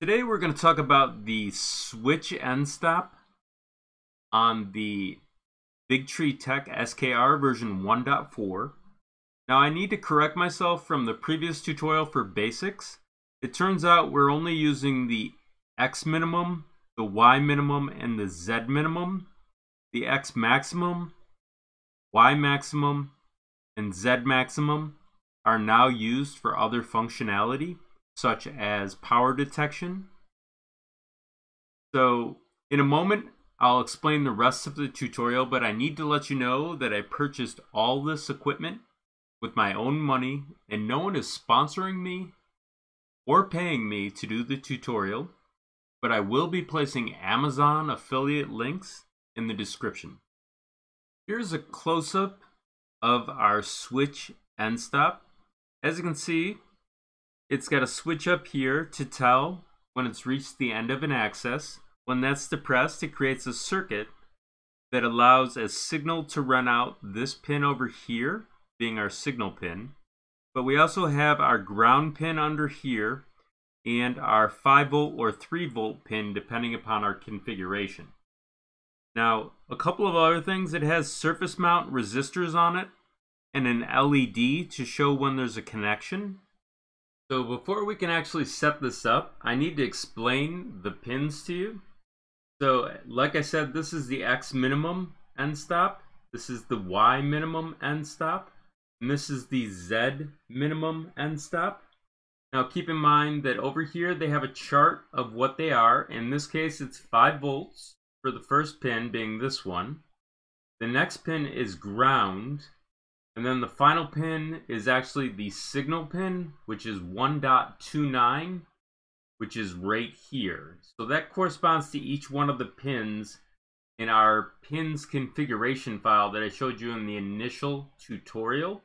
Today we're going to talk about the switch end stop on the BigTreeTech SKR version 1.4. Now I need to correct myself from the previous tutorial for basics. It turns out we're only using the X minimum, the Y minimum, and the Z minimum. The X maximum, Y maximum, and Z maximum are now used for other functionality, such as power detection. So in a moment, I'll explain the rest of the tutorial, but I need to let you know that I purchased all this equipment with my own money, and no one is sponsoring me or paying me to do the tutorial, but I will be placing Amazon affiliate links in the description. Here's a close-up of our switch end stop. As you can see, it's got a switch up here to tell when it's reached the end of an access. When that's depressed, it creates a circuit that allows a signal to run out this pin over here, being our signal pin. But we also have our ground pin under here and our 5 volt or 3 volt pin, depending upon our configuration. Now, a couple of other things, it has surface mount resistors on it and an LED to show when there's a connection. So before we can actually set this up, I need to explain the pins to you. So like I said, this is the X minimum end stop, this is the Y minimum end stop, and this is the Z minimum end stop. Now keep in mind that over here they have a chart of what they are. In this case it's 5 volts for the first pin, being this one. The next pin is ground. And then the final pin is actually the signal pin, which is 1.29, which is right here. So that corresponds to each one of the pins in our pins configuration file that I showed you in the initial tutorial.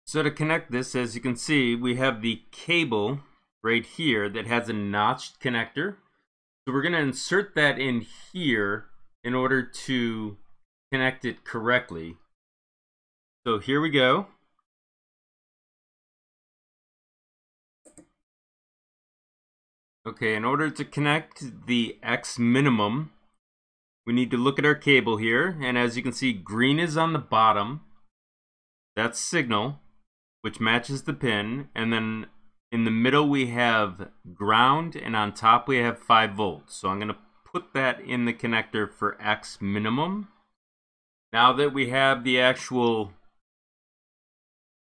So to connect this, as you can see, we have the cable right here that has a notched connector. So we're going to insert that in here in order to connect it correctly. So here we go. Okay, in order to connect the X minimum, we need to look at our cable here, and as you can see, green is on the bottom. That's signal, which matches the pin, and then in the middle we have ground, and on top we have 5 volts. So I'm going to put that in the connector for X minimum. Now that we have the actual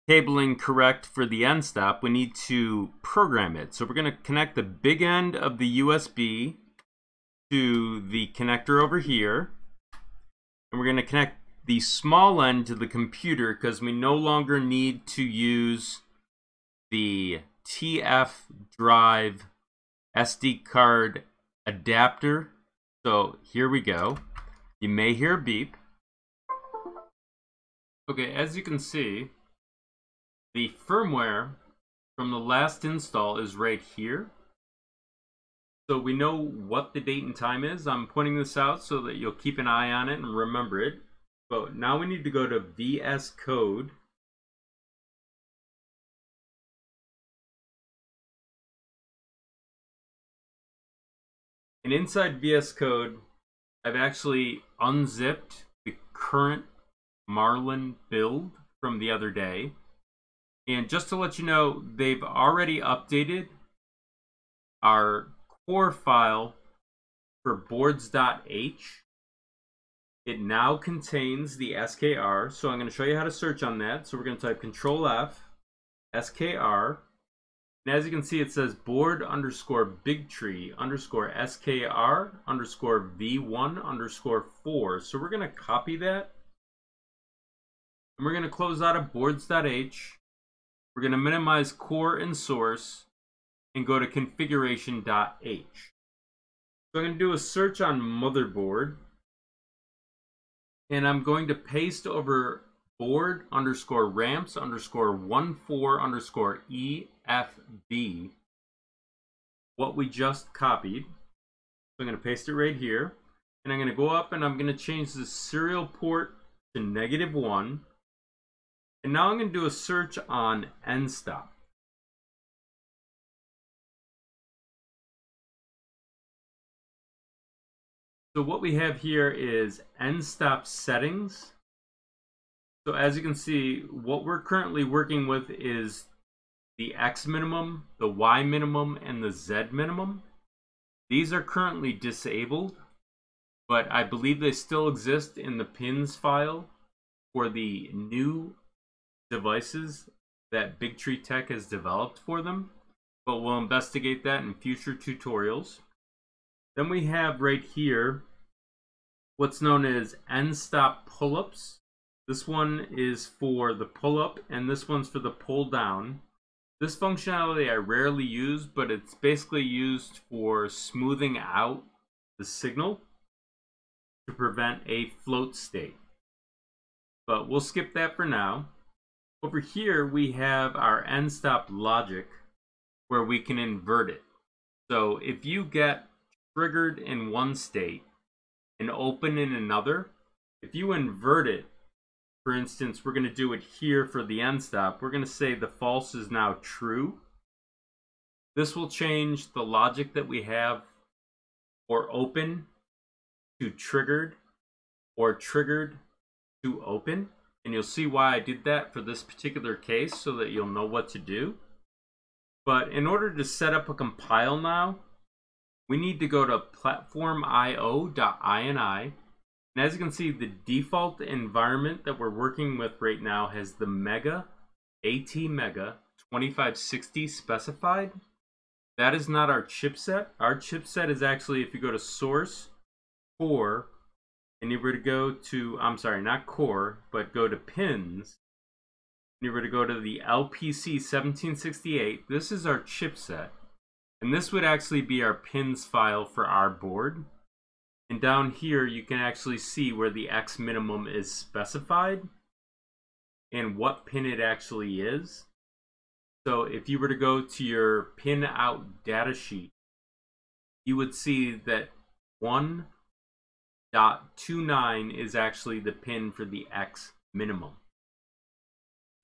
cabling correct for the end stop, we need to program it. So we're going to connect the big end of the USB to the connector over here, and we're going to connect the small end to the computer because we no longer need to use the TF drive SD card adapter. So here we go. You may hear a beep. Okay, as you can see, the firmware from the last install is right here. So we know what the date and time is. I'm pointing this out so that you'll keep an eye on it and remember it. But now we need to go to VS Code. And inside VS Code, I've actually unzipped the current Marlin build from the other day. And just to let you know, they've already updated our core file for boards.h. It now contains the SKR, so I'm going to show you how to search on that. So we're going to type Control F, SKR, and as you can see it says board underscore BigTree underscore SKR underscore V1 underscore 4. So we're going to copy that, and we're going to close out of boards.h. We're going to minimize core and source and go to configuration.h. So I'm going to do a search on motherboard, and I'm going to paste over board underscore ramps underscore 14 underscore EFB what we just copied. So I'm going to paste it right here, and I'm going to go up and I'm going to change the serial port to -1. And now I'm going to do a search on end stop. So what we have here is end stop settings. So as you can see, what we're currently working with is the X minimum, the Y minimum, and the Z minimum. These are currently disabled, but I believe they still exist in the pins file for the new devices that Bigtree Tech has developed for them. But we'll investigate that in future tutorials. Then we have right here what's known as end stop pull-ups. This one is for the pull-up and this one's for the pull-down. This functionality I rarely use, but it's basically used for smoothing out the signal to prevent a float state. But we'll skip that for now. Over here we have our end stop logic where we can invert it. So if you get triggered in one state and open in another, if you invert it, for instance, we're going to do it here for the end stop. We're going to say the false is now true. This will change the logic that we have for open to triggered or triggered to open. And you'll see why I did that for this particular case so that you'll know what to do. But in order to set up a compile now, we need to go to platformio.ini. And as you can see, the default environment that we're working with right now has the Mega, ATmega 2560 specified. That is not our chipset. Our chipset is actually, if you go to source, core, and you were to go to, I'm sorry, not core, but go to pins, and you were to go to the LPC 1768, this is our chipset. And this would actually be our pins file for our board. And down here, you can actually see where the X minimum is specified and what pin it actually is. So if you were to go to your pin out data sheet, you would see that 1.29 is actually the pin for the X minimum.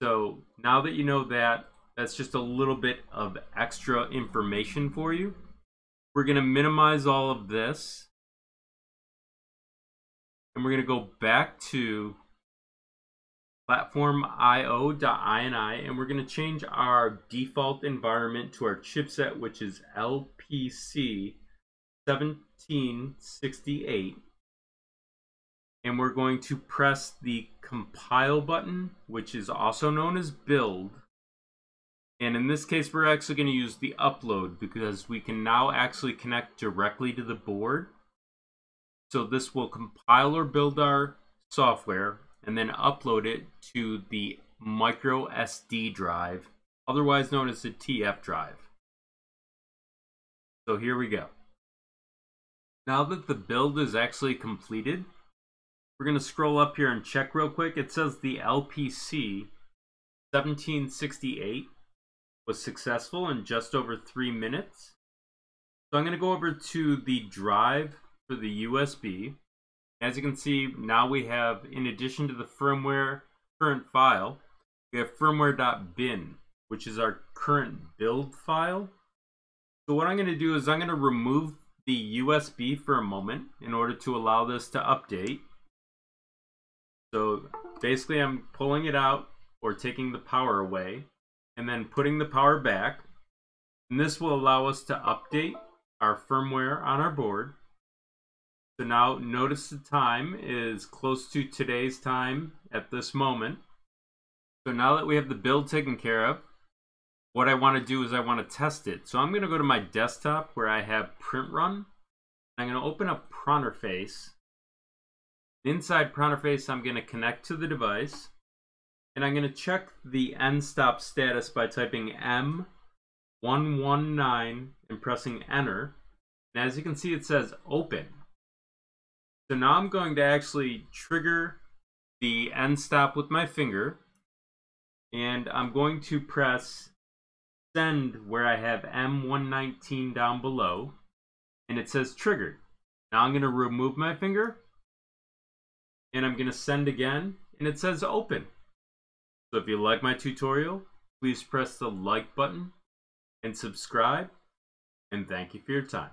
So now that you know that, that's just a little bit of extra information for you. We're going to minimize all of this. And we're going to go back to platformio.ini and we're going to change our default environment to our chipset, which is LPC 1768. And we're going to press the compile button, which is also known as build. And in this case, we're actually going to use the upload because we can now actually connect directly to the board. So this will compile or build our software and then upload it to the micro SD drive, otherwise known as the TF drive. So here we go. Now that the build is actually completed, we're going to scroll up here and check real quick. It says the LPC 1768 was successful in just over 3 minutes. So I'm going to go over to the drive for the USB. As you can see, now we have, in addition to the firmware current file, we have firmware.bin, which is our current build file. So what I'm going to do is I'm going to remove the USB for a moment in order to allow this to update. So basically I'm pulling it out or taking the power away and then putting the power back. And this will allow us to update our firmware on our board. So now notice the time is close to today's time at this moment. So now that we have the build taken care of, what I want to do is I want to test it. So I'm going to go to my desktop where I have print run. I'm going to open up Pronterface. Inside Pronterface, I'm going to connect to the device. And I'm going to check the end stop status by typing M119 and pressing enter. And as you can see, it says open. So now I'm going to actually trigger the end stop with my finger. And I'm going to press send where I have M119 down below. And it says triggered. Now I'm going to remove my finger. And I'm going to send again. And it says open. So if you like my tutorial, please press the like button and subscribe. And thank you for your time.